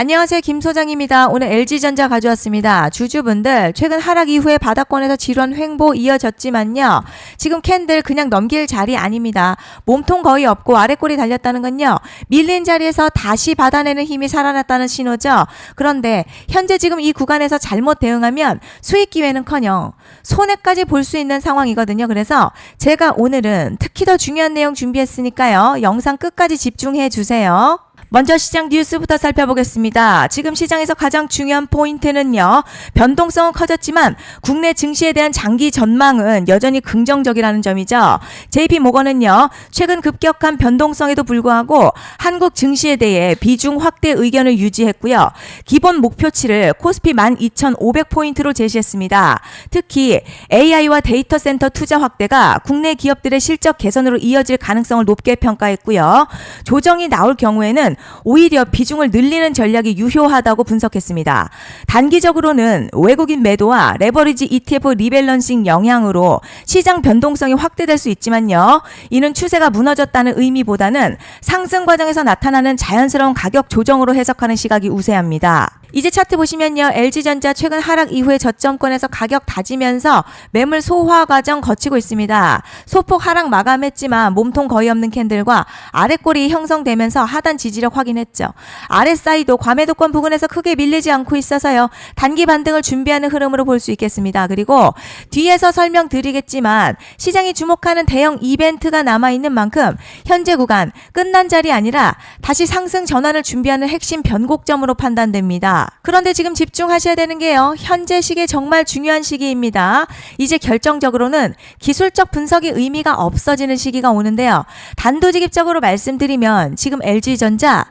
안녕하세요. 김 소장입니다. 오늘 LG전자 가져왔습니다. 주주분들 최근 하락 이후에 바닥권에서 지루한 횡보 이어졌지만요. 지금 캔들 그냥 넘길 자리 아닙니다. 몸통 거의 없고 아래꼬리 달렸다는 건요. 밀린 자리에서 다시 받아내는 힘이 살아났다는 신호죠. 그런데 현재 지금 이 구간에서 잘못 대응하면 수익 기회는커녕 손해까지 볼 수 있는 상황이거든요. 그래서 제가 오늘은 특히 더 중요한 내용 준비했으니까요. 영상 끝까지 집중해 주세요. 먼저 시장 뉴스부터 살펴보겠습니다. 지금 시장에서 가장 중요한 포인트는요. 변동성은 커졌지만 국내 증시에 대한 장기 전망은 여전히 긍정적이라는 점이죠. JP모건은요. 최근 급격한 변동성에도 불구하고 한국 증시에 대해 비중 확대 의견을 유지했고요. 기본 목표치를 코스피 12,500포인트로 제시했습니다. 특히 AI와 데이터 센터 투자 확대가 국내 기업들의 실적 개선으로 이어질 가능성을 높게 평가했고요. 조정이 나올 경우에는 오히려 비중을 늘리는 전략이 유효하다고 분석했습니다. 단기적으로는 외국인 매도와 레버리지 ETF 리밸런싱 영향으로 시장 변동성이 확대될 수 있지만요. 이는 추세가 무너졌다는 의미보다는 상승 과정에서 나타나는 자연스러운 가격 조정으로 해석하는 시각이 우세합니다. 이제 차트 보시면요. LG전자 최근 하락 이후에 저점권에서 가격 다지면서 매물 소화 과정 거치고 있습니다. 소폭 하락 마감했지만 몸통 거의 없는 캔들과 아래꼬리 형성되면서 하단 지지력 확인했죠. RSI도 과매도권 부근에서 크게 밀리지 않고 있어서요. 단기 반등을 준비하는 흐름으로 볼 수 있겠습니다. 그리고 뒤에서 설명드리겠지만 시장이 주목하는 대형 이벤트가 남아있는 만큼 현재 구간 끝난 자리 아니라 다시 상승 전환을 준비하는 핵심 변곡점으로 판단됩니다. 그런데 지금 집중하셔야 되는 게요. 현재 시기에 정말 중요한 시기입니다. 이제 결정적으로는 기술적 분석이 의미가 없어지는 시기가 오는데요. 단도직입적으로 말씀드리면 지금 LG전자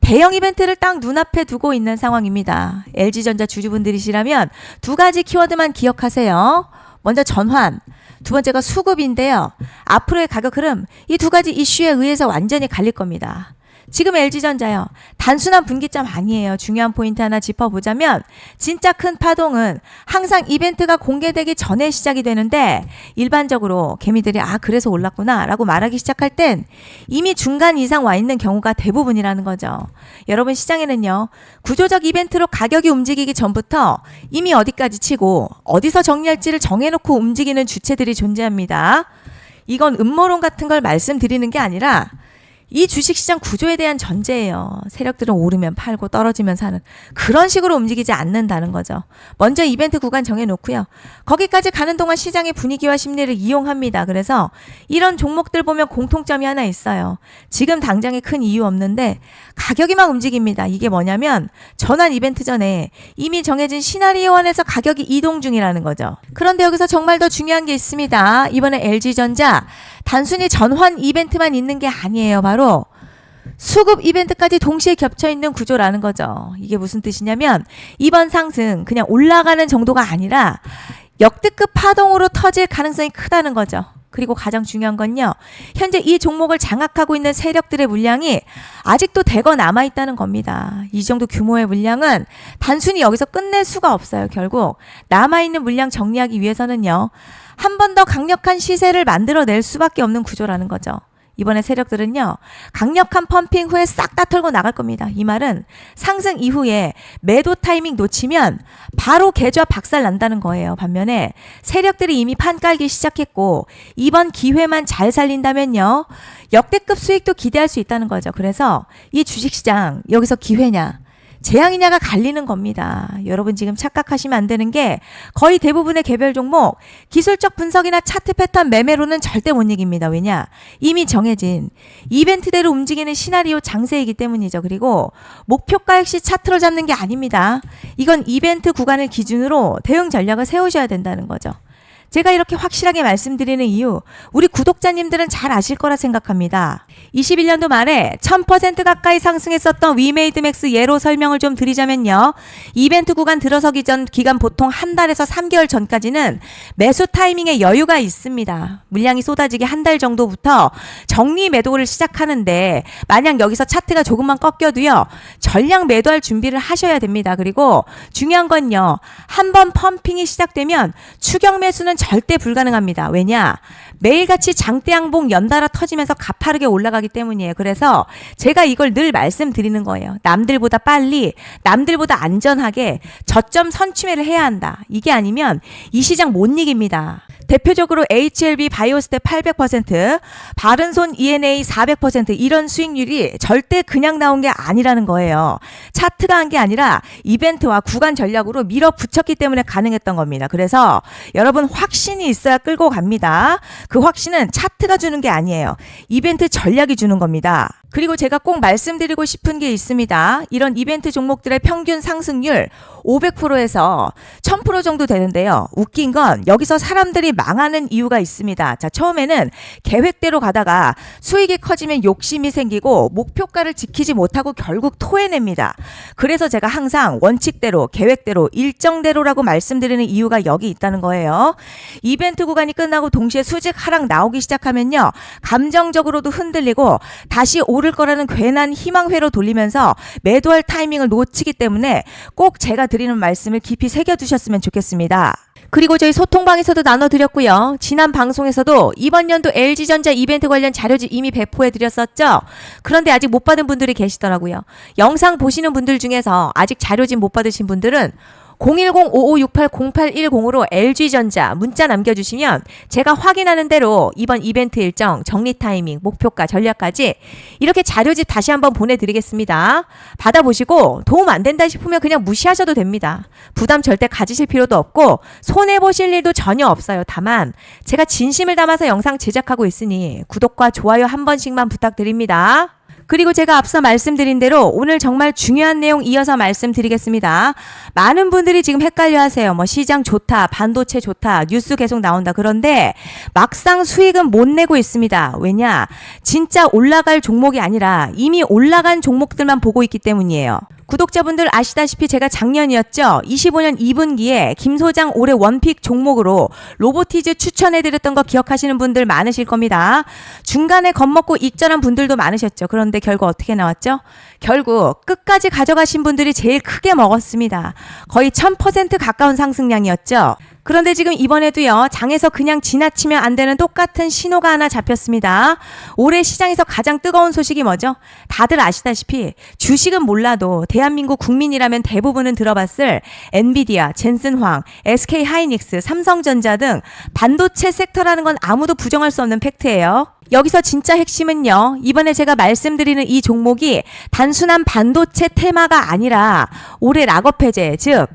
대형 이벤트를 딱 눈앞에 두고 있는 상황입니다. LG전자 주주분들이시라면 두 가지 키워드만 기억하세요. 먼저 전환, 두 번째가 수급인데요. 앞으로의 가격 흐름, 이 두 가지 이슈에 의해서 완전히 갈릴 겁니다. 지금 LG전자요. 단순한 분기점 아니에요. 중요한 포인트 하나 짚어보자면 진짜 큰 파동은 항상 이벤트가 공개되기 전에 시작이 되는데 일반적으로 개미들이 그래서 올랐구나 라고 말하기 시작할 땐 이미 중간 이상 와 있는 경우가 대부분이라는 거죠. 여러분 시장에는요. 구조적 이벤트로 가격이 움직이기 전부터 이미 어디까지 치고 어디서 정리할지를 정해놓고 움직이는 주체들이 존재합니다. 이건 음모론 같은 걸 말씀드리는 게 아니라 이 주식시장 구조에 대한 전제예요. 세력들은 오르면 팔고 떨어지면 사는 그런 식으로 움직이지 않는다는 거죠. 먼저 이벤트 구간 정해놓고요. 거기까지 가는 동안 시장의 분위기와 심리를 이용합니다. 그래서 이런 종목들 보면 공통점이 하나 있어요. 지금 당장에 큰 이유 없는데 가격이 막 움직입니다. 이게 뭐냐면 전환 이벤트 전에 이미 정해진 시나리오 안에서 가격이 이동 중이라는 거죠. 그런데 여기서 정말 더 중요한 게 있습니다. 이번에 LG전자 단순히 전환 이벤트만 있는 게 아니에요. 바로 수급 이벤트까지 동시에 겹쳐있는 구조라는 거죠. 이게 무슨 뜻이냐면 이번 상승 그냥 올라가는 정도가 아니라 역대급 파동으로 터질 가능성이 크다는 거죠. 그리고 가장 중요한 건요. 현재 이 종목을 장악하고 있는 세력들의 물량이 아직도 대거 남아있다는 겁니다. 이 정도 규모의 물량은 단순히 여기서 끝낼 수가 없어요. 결국 남아있는 물량 정리하기 위해서는요. 한 번 더 강력한 시세를 만들어낼 수밖에 없는 구조라는 거죠. 이번에 세력들은요. 강력한 펌핑 후에 싹 다 털고 나갈 겁니다. 이 말은 상승 이후에 매도 타이밍 놓치면 바로 계좌 박살 난다는 거예요. 반면에 세력들이 이미 판 깔기 시작했고 이번 기회만 잘 살린다면요. 역대급 수익도 기대할 수 있다는 거죠. 그래서 이 주식시장 여기서 기회냐 재앙이냐가 갈리는 겁니다. 여러분 지금 착각하시면 안 되는 게 거의 대부분의 개별 종목 기술적 분석이나 차트 패턴 매매로는 절대 못 이깁니다. 왜냐? 이미 정해진 이벤트대로 움직이는 시나리오 장세이기 때문이죠. 그리고 목표가 역시 차트로 잡는 게 아닙니다. 이건 이벤트 구간을 기준으로 대응 전략을 세우셔야 된다는 거죠. 제가 이렇게 확실하게 말씀드리는 이유 우리 구독자님들은 잘 아실 거라 생각합니다. 21년도 말에 1000% 가까이 상승했었던 위메이드맥스 예로 설명을 좀 드리자면요. 이벤트 구간 들어서기 전 기간 보통 한 달에서 3개월 전까지는 매수 타이밍에 여유가 있습니다. 물량이 쏟아지기 한 달 정도부터 정리 매도를 시작하는데 만약 여기서 차트가 조금만 꺾여도요. 전량 매도할 준비를 하셔야 됩니다. 그리고 중요한 건요. 한번 펌핑이 시작되면 추격 매수는 절대 불가능합니다. 왜냐? 매일같이 장대양봉 연달아 터지면서 가파르게 올라가기 때문이에요. 그래서 제가 이걸 늘 말씀드리는 거예요. 남들보다 빨리, 남들보다 안전하게 저점 선취매를 해야 한다. 이게 아니면 이 시장 못 이깁니다. 대표적으로 HLB 바이오스텝 800%, 바른손 ENA 400% 이런 수익률이 절대 그냥 나온 게 아니라는 거예요. 차트가 한 게 아니라 이벤트와 구간 전략으로 밀어붙였기 때문에 가능했던 겁니다. 그래서 여러분 확신이 있어야 끌고 갑니다. 그 확신은 차트가 주는 게 아니에요. 이벤트 전략이 주는 겁니다. 그리고 제가 꼭 말씀드리고 싶은 게 있습니다. 이런 이벤트 종목들의 평균 상승률 500%에서 1000% 정도 되는데요. 웃긴 건 여기서 사람들이 망하는 이유가 있습니다. 자, 처음에는 계획대로 가다가 수익이 커지면 욕심이 생기고 목표가를 지키지 못하고 결국 토해냅니다. 그래서 제가 항상 원칙대로, 계획대로, 일정대로라고 말씀드리는 이유가 여기 있다는 거예요. 이벤트 구간이 끝나고 동시에 수직 하락 나오기 시작하면요. 감정적으로도 흔들리고 다시 오를 거라는 괜한 희망회로 돌리면서 매도할 타이밍을 놓치기 때문에 꼭 제가 드리는 말씀을 깊이 새겨두셨으면 좋겠습니다. 그리고 저희 소통방에서도 나눠드렸고요. 지난 방송에서도 이번 연도 LG전자 이벤트 관련 자료집 이미 배포해드렸었죠. 그런데 아직 못 받은 분들이 계시더라고요. 영상 보시는 분들 중에서 아직 자료집 못 받으신 분들은 010-5568-0810으로 LG전자 문자 남겨주시면 제가 확인하는 대로 이번 이벤트 일정, 정리 타이밍, 목표가, 전략까지 이렇게 자료집 다시 한번 보내드리겠습니다. 받아보시고 도움 안 된다 싶으면 그냥 무시하셔도 됩니다. 부담 절대 가지실 필요도 없고 손해보실 일도 전혀 없어요. 다만 제가 진심을 담아서 영상 제작하고 있으니 구독과 좋아요 한 번씩만 부탁드립니다. 그리고 제가 앞서 말씀드린 대로 오늘 정말 중요한 내용 이어서 말씀드리겠습니다. 많은 분들이 지금 헷갈려 하세요. 시장 좋다, 반도체 좋다, 뉴스 계속 나온다. 그런데 막상 수익은 못 내고 있습니다. 왜냐? 진짜 올라갈 종목이 아니라 이미 올라간 종목들만 보고 있기 때문이에요. 구독자분들 아시다시피 제가 작년이었죠. 25년 2분기에 김 소장 올해 원픽 종목으로 로보티즈 추천해드렸던 거 기억하시는 분들 많으실 겁니다. 중간에 겁먹고 익절한 분들도 많으셨죠. 그런데 결국 어떻게 나왔죠? 결국 끝까지 가져가신 분들이 제일 크게 먹었습니다. 거의 1000% 가까운 상승량이었죠. 그런데 지금 이번에도요, 장에서 그냥 지나치면 안 되는 똑같은 신호가 하나 잡혔습니다. 올해 시장에서 가장 뜨거운 소식이 뭐죠? 다들 아시다시피 주식은 몰라도 대한민국 국민이라면 대부분은 들어봤을 엔비디아, 젠슨황, SK하이닉스, 삼성전자 등 반도체 섹터라는 건 아무도 부정할 수 없는 팩트예요. 여기서 진짜 핵심은요, 이번에 제가 말씀드리는 이 종목이 단순한 반도체 테마가 아니라 올해 락업 해제, 즉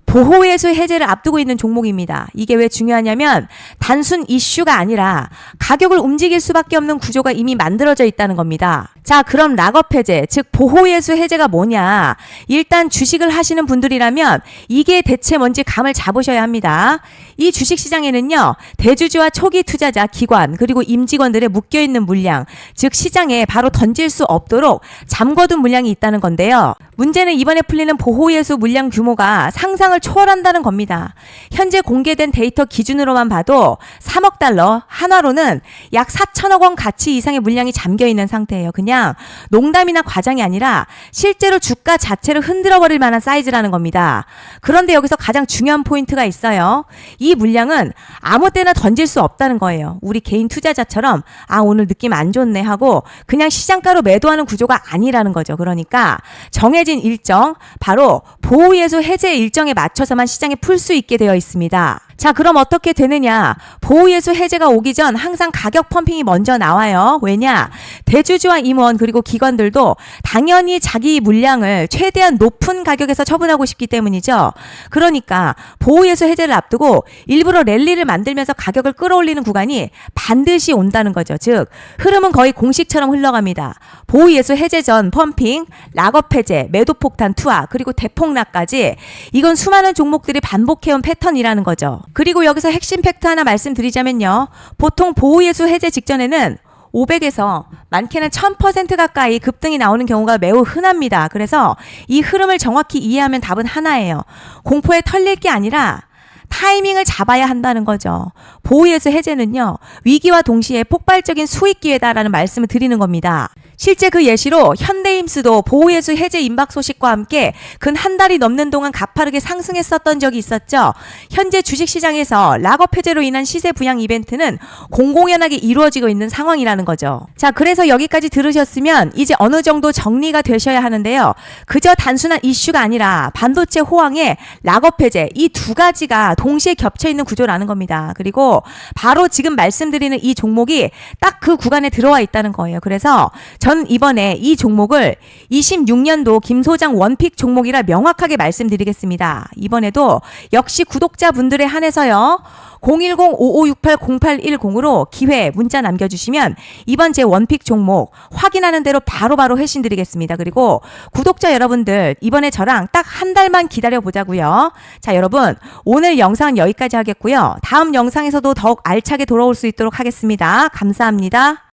보호예수 해제를 앞두고 있는 종목입니다. 이게 왜 중요하냐면 단순 이슈가 아니라 가격을 움직일 수밖에 없는 구조가 이미 만들어져 있다는 겁니다. 자, 그럼 락업 해제, 즉 보호예수 해제가 뭐냐? 일단 주식을 하시는 분들이라면 이게 대체 뭔지 감을 잡으셔야 합니다. 이 주식시장에는요, 대주주와 초기 투자자, 기관, 그리고 임직원들의 묶여있는 물량, 즉 시장에 바로 던질 수 없도록 잠궈둔 물량이 있다는 건데요. 문제는 이번에 풀리는 보호예수 물량 규모가 상상을 초월한다는 겁니다. 현재 공개된 데이터 기준으로만 봐도 3억 달러, 한화로는 약 4천억 원 가치 이상의 물량이 잠겨있는 상태예요. 그냥 농담이나 과장이 아니라 실제로 주가 자체를 흔들어버릴 만한 사이즈라는 겁니다. 그런데 여기서 가장 중요한 포인트가 있어요. 이 물량은 아무 때나 던질 수 없다는 거예요. 우리 개인 투자자처럼 오늘 느낌 안 좋네 하고 그냥 시장가로 매도하는 구조가 아니라는 거죠. 그러니까 정해진 일정, 바로 보호예수 해제 일정에 맞춰서만 시장에 풀 수 있게 되어 있습니다. 자, 그럼 어떻게 되느냐? 보호예수 해제가 오기 전 항상 가격 펌핑이 먼저 나와요. 왜냐? 대주주와 임원 그리고 기관들도 당연히 자기 물량을 최대한 높은 가격에서 처분하고 싶기 때문이죠. 그러니까 보호예수 해제를 앞두고 일부러 랠리를 만들면서 가격을 끌어올리는 구간이 반드시 온다는 거죠. 즉 흐름은 거의 공식처럼 흘러갑니다. 보호예수 해제 전 펌핑, 락업 해제, 매도 폭탄 투하, 그리고 대폭락까지 이건 수많은 종목들이 반복해온 패턴이라는 거죠. 그리고 여기서 핵심 팩트 하나 말씀드리자면요. 보통 보호예수 해제 직전에는 500에서 많게는 1000% 가까이 급등이 나오는 경우가 매우 흔합니다. 그래서 이 흐름을 정확히 이해하면 답은 하나예요. 공포에 털릴 게 아니라 타이밍을 잡아야 한다는 거죠. 보호예수 해제는요, 위기와 동시에 폭발적인 수익 기회다라는 말씀을 드리는 겁니다. 실제 그 예시로 현대임스도 보호예수 해제 임박 소식과 함께 근 한 달이 넘는 동안 가파르게 상승했었던 적이 있었죠. 현재 주식시장에서 락업 해제로 인한 시세 부양 이벤트는 공공연하게 이루어지고 있는 상황이라는 거죠. 자, 그래서 여기까지 들으셨으면 이제 어느 정도 정리가 되셔야 하는데요. 그저 단순한 이슈가 아니라 반도체 호황에 락업 해제 이 두 가지가 동시에 겹쳐있는 구조라는 겁니다. 그리고 바로 지금 말씀드리는 이 종목이 딱 그 구간에 들어와 있다는 거예요. 그래서 전 이번에 이 종목을 26년도 김 소장 원픽 종목이라 명확하게 말씀드리겠습니다. 이번에도 역시 구독자분들에 한해서요. 010-5568-0810으로 기회 문자 남겨주시면 이번 제 원픽 종목 확인하는 대로 바로바로 회신 드리겠습니다. 그리고 구독자 여러분들 이번에 저랑 딱 한 달만 기다려보자고요. 자, 여러분 오늘 영상은 여기까지 하겠고요. 다음 영상에서도 더욱 알차게 돌아올 수 있도록 하겠습니다. 감사합니다.